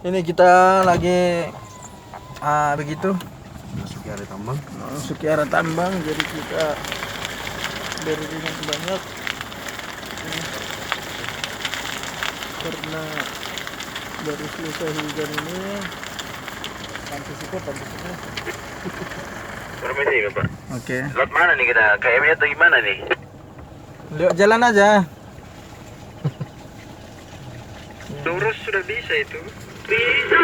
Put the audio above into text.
Ini kita lagi begitu Masuki area tambang. masuk ke arah tambang, jadi kita berdirinya sebanyak ini, karena baru selesai hujan ini. Pantas ini. Permisi Bapak. Oke. Lewat mana nih kita? KM-nya atau gimana nih? Lewat jalan aja. Lurus sudah bisa itu. Bisa.